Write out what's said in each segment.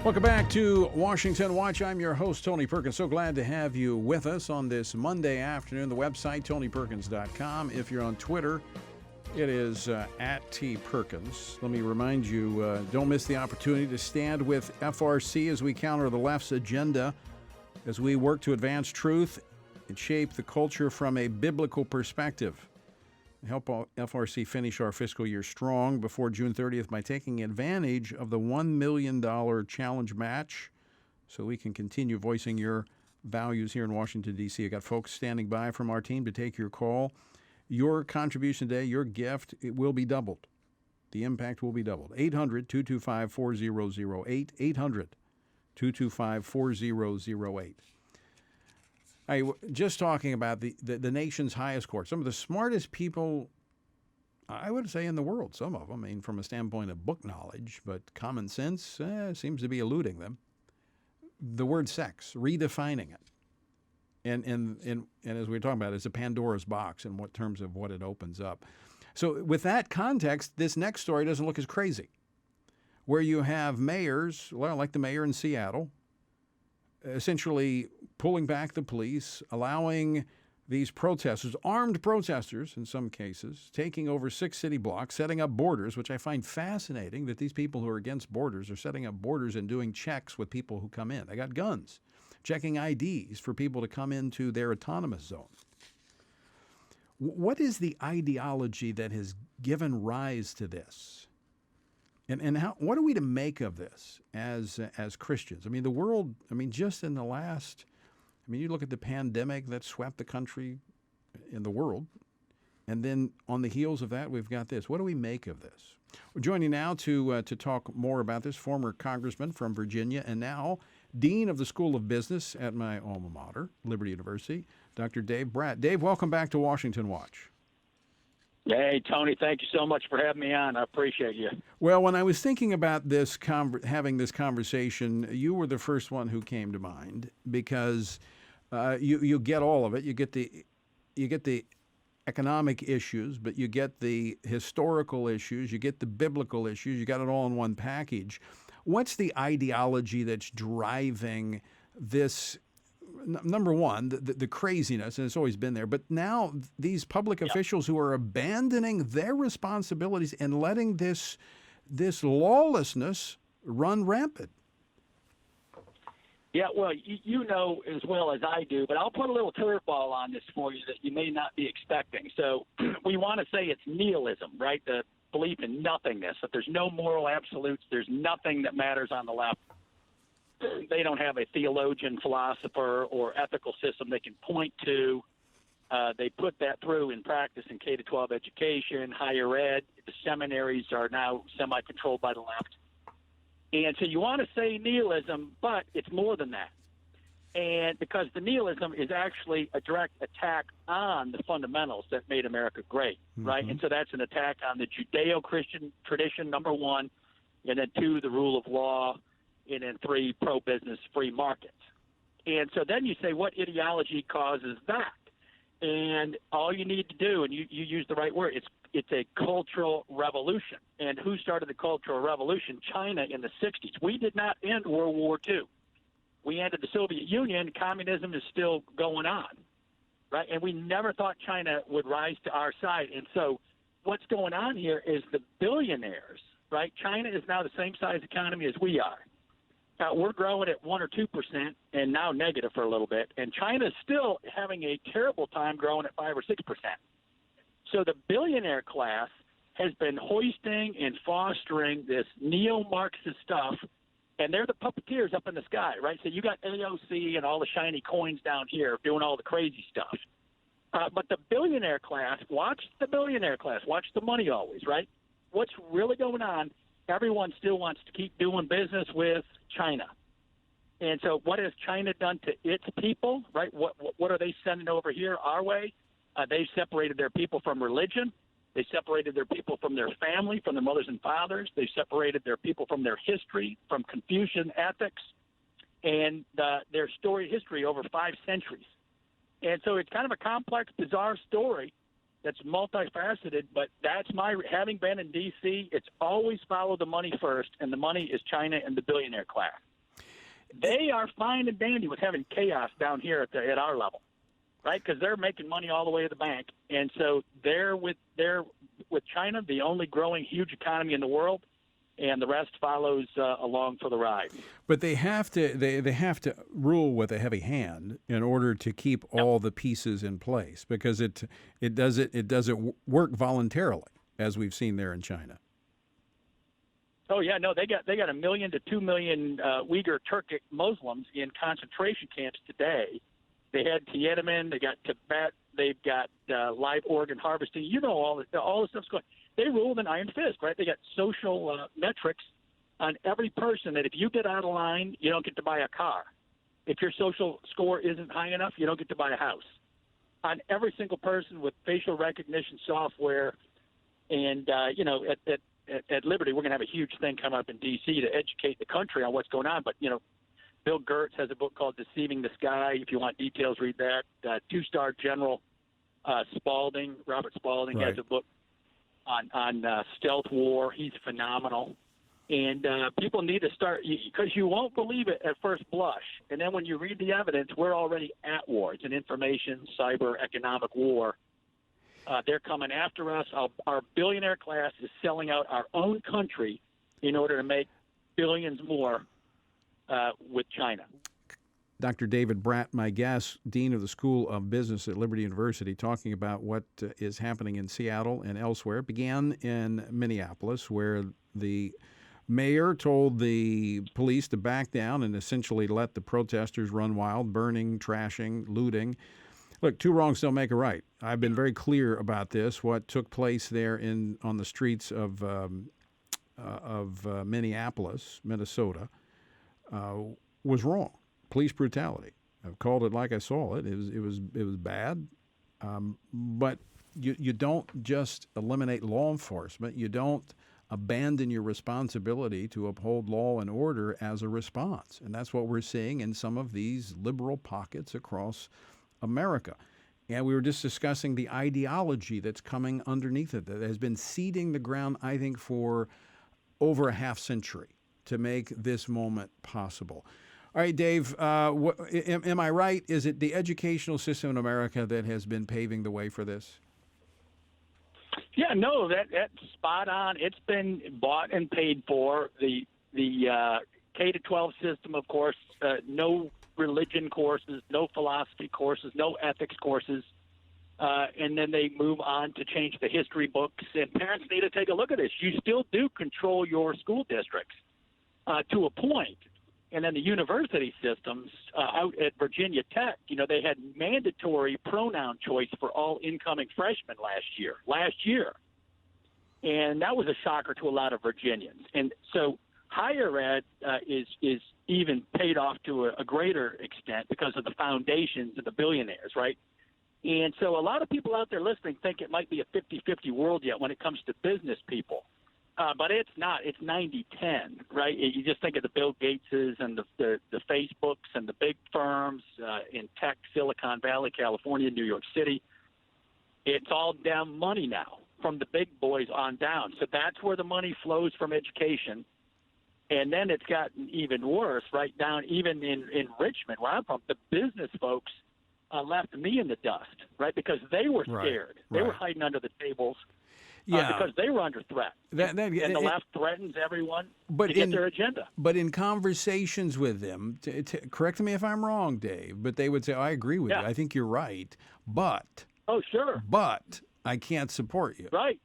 Welcome back to Washington Watch. I'm your host, Tony Perkins. So glad to have you with us on this Monday afternoon. The website, TonyPerkins.com. If you're on Twitter, it is at @TPerkins. Let me remind you, don't miss the opportunity to stand with FRC as we counter the left's agenda, as we work to advance truth and shape the culture from a biblical perspective. Help FRC finish our fiscal year strong before June 30th by taking advantage of the $1 million challenge match so we can continue voicing your values here in Washington, D.C. I got folks standing by from our team to take your call. Your contribution today, your gift, it will be doubled. The impact will be doubled. 800-225-4008. 800-225-4008. Just talking about the nation's highest court, some of the smartest people, I would say, in the world, some of them, I mean, from a standpoint of book knowledge, but common sense seems to be eluding them. The word sex, redefining it. And as we were talking about, it's a Pandora's box in what terms of what it opens up. So with that context, this next story doesn't look as crazy, where you have mayors, well, like the mayor in Seattle, essentially pulling back the police, allowing these protesters, armed protesters in some cases, taking over 6 city blocks, setting up borders, which I find fascinating that these people who are against borders are setting up borders and doing checks with people who come in. They got guns, checking IDs for people to come into their autonomous zone. What is the ideology that has given rise to this? And what are we to make of this as Christians? I mean, the world, just in the last, you look at the pandemic that swept the country in the world, and then on the heels of that, we've got this. What do we make of this? We're joining now to talk more about this, former congressman from Virginia and now dean of the School of Business at my alma mater, Liberty University, Dr. Dave Brat. Dave, welcome back to Washington Watch. Hey, Tony, thank you so much for having me on. I appreciate you. Well, when I was thinking about this, having this conversation, you were the first one who came to mind because you get all of it. You get the economic issues, but you get the historical issues, you get the biblical issues. You got it all in one package. What's the ideology that's driving this? Number one, the craziness, and it's always been there, but now these public officials who are abandoning their responsibilities and letting this lawlessness run rampant. Yeah, well, you know as well as I do, but I'll put a little curveball on this for you that you may not be expecting. So we want to say it's nihilism, right? The belief in nothingness, that there's no moral absolutes, there's nothing that matters on the left. They don't have a theologian, philosopher, or ethical system they can point to. They put that through in practice in K-12 education, higher ed. The seminaries are now semi-controlled by the left. And so you want to say nihilism, but it's more than that. And because the nihilism is actually a direct attack on the fundamentals that made America great, right? And so that's an attack on the Judeo-Christian tradition, number one, and then 2, the rule of law, and then 3, pro-business, free markets. And so then you say, what ideology causes that? And all you need to do, and you use the right word, it's a cultural revolution. And who started the cultural revolution? China in the 60s. We did not end World War II. We ended the Soviet Union. Communism is still going on, right? And we never thought China would rise to our side. And so what's going on here is the billionaires, right? China is now the same size economy as we are. We're growing at 1 or 2% and now negative for a little bit. And China is still having a terrible time growing at 5 or 6%. So the billionaire class has been hoisting and fostering this neo-Marxist stuff, and they're the puppeteers up in the sky, right? So you got AOC and all the shiny coins down here doing all the crazy stuff. But the billionaire class, watch the billionaire class, watch the money always, right? What's really going on, everyone still wants to keep doing business with China. And so what has China done to its people, right? What are they sending over here our way? They've separated their people from religion. They separated their people from their family, from their mothers and fathers. They separated their people from their history, from Confucian ethics, and their storied history over 5 centuries. And so it's kind of a complex, bizarre story that's multifaceted, but that's having been in D.C., it's always follow the money first, and the money is China and the billionaire class. They are fine and dandy with having chaos down here at our level, right? Because they're making money all the way to the bank, and so they're with China, the only growing huge economy in the world, and the rest follows along for the ride. But they have to they have to rule with a heavy hand in order to keep all the pieces in place, because it doesn't work voluntarily, as we've seen there in China. Oh yeah, no, they got 1 million to 2 million Uyghur Turkic Muslims in concentration camps today. They had Tiananmen, they got Tibet, they've got live organ harvesting. You know, all the stuff's going. They rule with an iron fist, right? They got social metrics on every person that if you get out of line, you don't get to buy a car. If your social score isn't high enough, you don't get to buy a house. On every single person with facial recognition software, and at Liberty, we're going to have a huge thing come up in D.C. to educate the country on what's going on. But Bill Gertz has a book called Deceiving the Sky. If you want details, read that. Two-star General Robert Spalding, right, has a book on stealth war. He's phenomenal. And people need to start, because you won't believe it at first blush. And then when you read the evidence, we're already at war. It's an information, cyber, economic war. They're coming after us. Our billionaire class is selling out our own country in order to make billions more with China. Dr. David Brat, my guest, Dean of the School of Business at Liberty University, talking about what is happening in Seattle and elsewhere. It began in Minneapolis, where the mayor told the police to back down and essentially let the protesters run wild, burning, trashing, looting. Look, two wrongs don't make a right. I've been very clear about this. What took place there on the streets of Minneapolis, Minnesota, was wrong. Police brutality. I've called it like I saw it. It was bad. But you don't just eliminate law enforcement. You don't abandon your responsibility to uphold law and order as a response. And that's what we're seeing in some of these liberal pockets across America. And we were just discussing the ideology that's coming underneath it that has been seeding the ground, I think, for over a half century to make this moment possible. All right, Dave, am I right? Is it the educational system in America that has been paving the way for this? Yeah, no, that's spot on. It's been bought and paid for. The K-12 system, of course, no religion courses, no philosophy courses, no ethics courses, and then they move on to change the history books. And parents need to take a look at this. You still do control your school districts to a point. And then the university systems out at Virginia Tech, they had mandatory pronoun choice for all incoming freshmen last year. And that was a shocker to a lot of Virginians. And so higher ed is even paid off to a greater extent because of the foundations and the billionaires, right? And so a lot of people out there listening think it might be a 50-50 world yet when it comes to business people. But it's not. It's 90-10, right? You just think of the Bill Gateses and the Facebooks and the big firms in tech, Silicon Valley, California, New York City. It's all damn money now from the big boys on down. So that's where the money flows from education. And then it's gotten even worse right down even in Richmond, where I'm from. The business folks left me in the dust, right, because they were scared. Right. They were hiding under the tables. Because they were under threat. And the left threatens everyone to get their agenda. But in conversations with them, correct me if I'm wrong, Dave, but they would say, I agree with you. I think you're right. But But I can't support you. Right.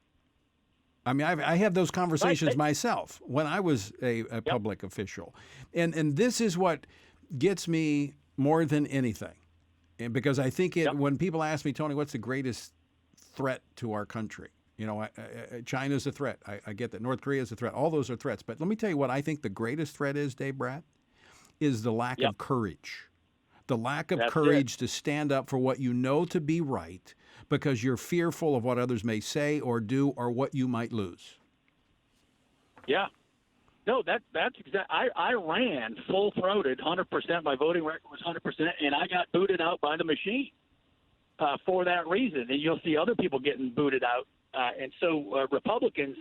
I mean, I have those conversations myself when I was a public official. And this is what gets me more than anything. And because I think when people ask me, Tony, what's the greatest threat to our country? China's a threat. I get that. North Korea is a threat. All those are threats. But let me tell you what I think the greatest threat is, Dave Brat, is the lack of courage. The lack of courage to stand up for what you know to be right because you're fearful of what others may say or do or what you might lose. Yeah. No, that's exactly. I ran full-throated, 100%. My voting record was 100%, and I got booted out by the machine for that reason. And you'll see other people getting booted out. And so Republicans,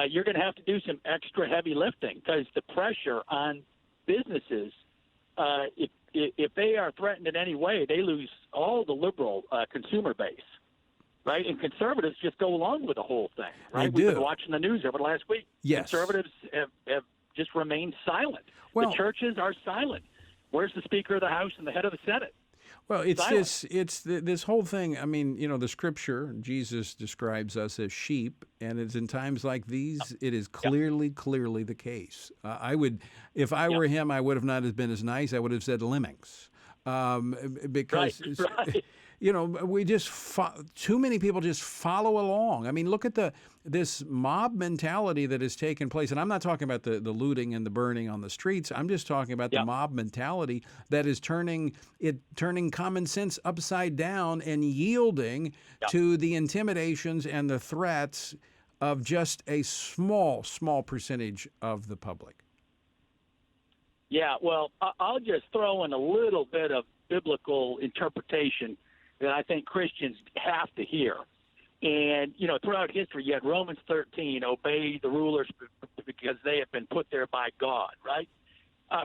you're going to have to do some extra heavy lifting because the pressure on businesses if they are threatened in any way, they lose all the liberal consumer base, right? And conservatives just go along with the whole thing, right? They do. We've been watching the news over the last week. Yes. Conservatives have just remained silent. Well, the churches are silent. Where's the Speaker of the House and the head of the Senate? well, it's Silent. this whole thing. I mean, the Scripture, Jesus describes us as sheep, and it's in times like these, it is clearly the case. If I were him, I would have not been as nice. I would have said lemmings, because Right. we just too many people just follow along. I mean, look at this mob mentality that has taken place, and I'm not talking about the looting and the burning on the streets. I'm just talking about the mob mentality that is turning common sense upside down and yielding to the intimidations and the threats of just a small percentage of the public. Yeah, well, I'll just throw in a little bit of biblical interpretation that I think Christians have to hear. And, throughout history, you had Romans 13, obey the rulers because they have been put there by God, right?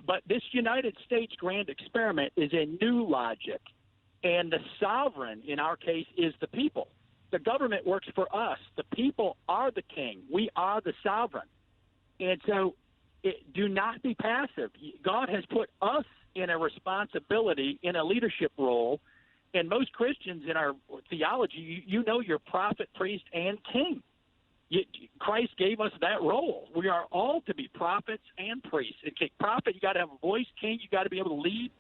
But this United States grand experiment is a new logic. And the sovereign, in our case, is the people. The government works for us. The people are the king. We are the sovereign. And so do not be passive. God has put us in a responsibility, in a leadership role. And most Christians in our theology, you're prophet, priest, and king. Christ gave us that role. We are all to be prophets and priests. And prophet, you got to have a voice. King, you got to be able to lead.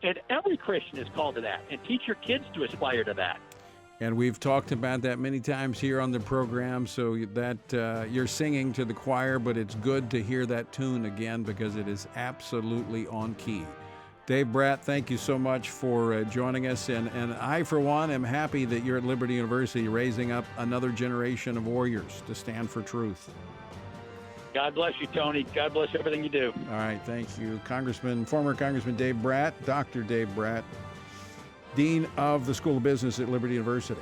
And every Christian is called to that. And teach your kids to aspire to that. And we've talked about that many times here on the program, so that you're singing to the choir, but it's good to hear that tune again because it is absolutely on key. Dave Brat, thank you so much for joining us. And I, for one, am happy that you're at Liberty University raising up another generation of warriors to stand for truth. God bless you, Tony. God bless everything you do. All right, thank you. Former Congressman Dave Brat, Dr. Dave Brat, Dean of the School of Business at Liberty University.